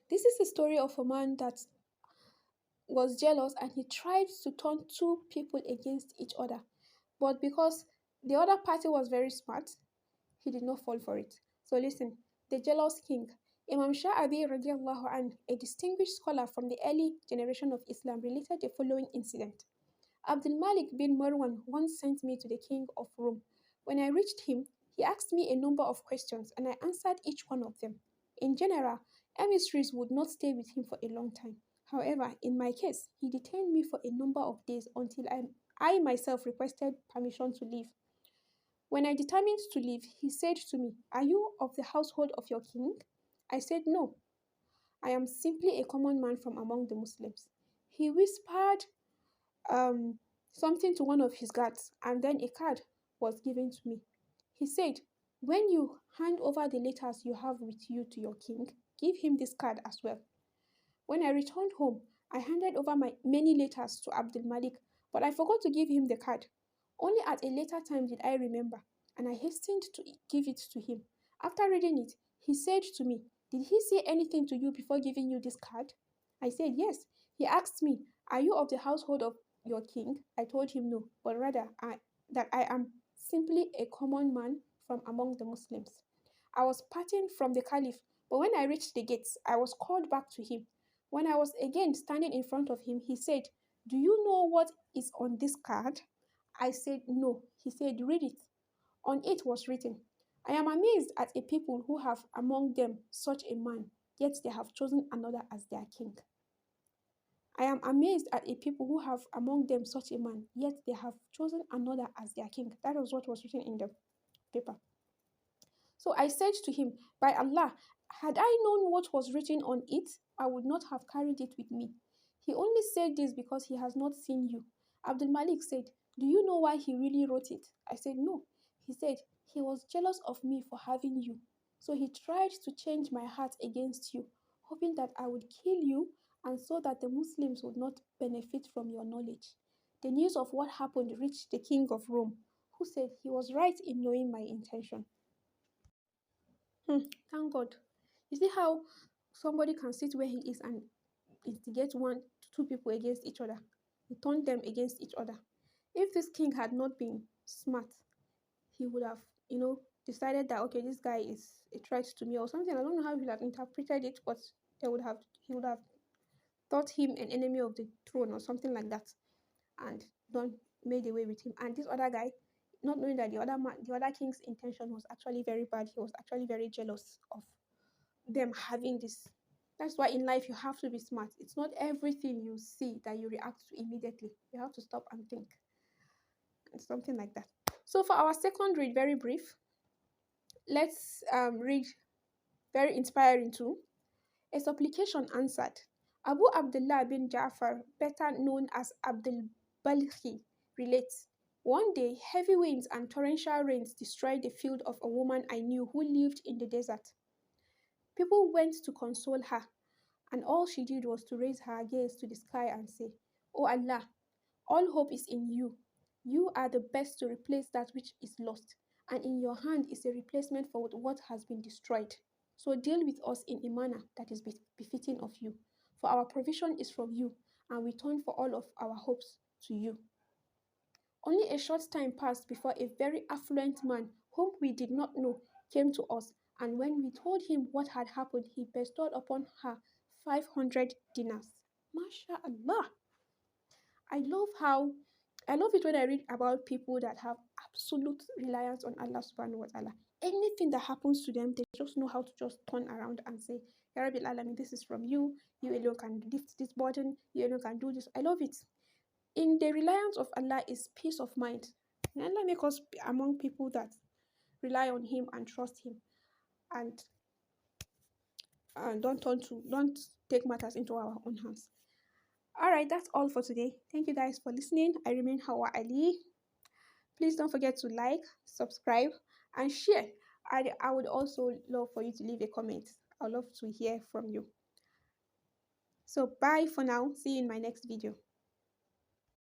This is the story of a man that was jealous and he tried to turn two people against each other. But because the other party was very smart, he did not fall for it. So listen, the jealous king. Imam Sha'abi radiallahu anh, a distinguished scholar from the early generation of Islam, related the following incident. Abdul Malik bin Marwan once sent me to the king of Rome. When I reached him, he asked me a number of questions and I answered each one of them. In general, emissaries would not stay with him for a long time. However, in my case, he detained me for a number of days until I myself requested permission to leave. When I determined to leave, he said to me, "Are you of the household of your king?" I said, "No, I am simply a common man from among the Muslims." He whispered um, something to one of his guards, and then a card was given to me. He said, "When you hand over the letters you have with you to your king, give him this card as well." When I returned home, I handed over my many letters to Abdul Malik, but I forgot to give him the card. Only at a later time did I remember, and I hastened to give it to him. After reading it, he said to me, "Did he say anything to you before giving you this card?" I said, "Yes." He asked me, "Are you of the household of your king?" I told him no, but rather that I am simply a common man from among the Muslims. I was parting from the caliph, but when I reached the gates, I was called back to him. When I was again standing in front of him, he said, "Do you know what is on this card?" I said, "No." He said, "Read it." On it was written, "I am amazed at a people who have among them such a man, yet they have chosen another as their king. I am amazed at a people who have among them such a man, yet they have chosen another as their king." That was what was written in the paper. So I said to him, "By Allah, had I known what was written on it, I would not have carried it with me." He only said this because he has not seen you. Abdul Malik said, "Do you know why he really wrote it?" I said, "No." He said, "He was jealous of me for having you. So he tried to change my heart against you, hoping that I would kill you and so that the Muslims would not benefit from your knowledge." The news of what happened reached the king of Rome, who said he was right in knowing my intention. Thank God. You see how somebody can sit where he is and instigate one, two people against each other. He turned them against each other. If this king had not been smart, he would have, decided that okay, this guy is a threat to me or something. I don't know how he would have interpreted it, but he would have thought him an enemy of the throne or something like that, and done made away with him. And this other guy, not knowing that the other king's intention was actually very bad, he was actually very jealous of them having this. That's why in life you have to be smart. It's not everything you see that you react to immediately. You have to stop and think. And something like that. So for our second read, very brief, let's read very inspiring too. A supplication answered. Abu Abdullah bin Ja'far, better known as Abdul Balkhi, relates. One day, heavy winds and torrential rains destroyed the field of a woman I knew who lived in the desert. People went to console her, and all she did was to raise her gaze to the sky and say, "O Allah, all hope is in you. You are the best to replace that which is lost, and in your hand is a replacement for what has been destroyed. So deal with us in a manner that is befitting of you. For our provision is from you, and we turn for all of our hopes to you." Only a short time passed before a very affluent man, whom we did not know, came to us, and when we told him what had happened, he bestowed upon her 500 dinars. MashaAllah. I love how I love it when I read about people that have absolute reliance on Allah subhanahu wa ta'ala. Anything that happens to them, they just know how to just turn around and say, "Ya Rabbil Alamin, this is from you. You alone can lift this burden. You alone can do this." I love it. In the reliance of Allah is peace of mind. May Allah make us among people that rely on Him and trust Him, and don't take matters into our own hands. All right, that's all for today. Thank you guys for listening. I remain Hawa Ali. Please don't forget to like, subscribe, and share. I would also love for you to leave a comment. I'd love to hear from you. So bye for now. See you in my next video.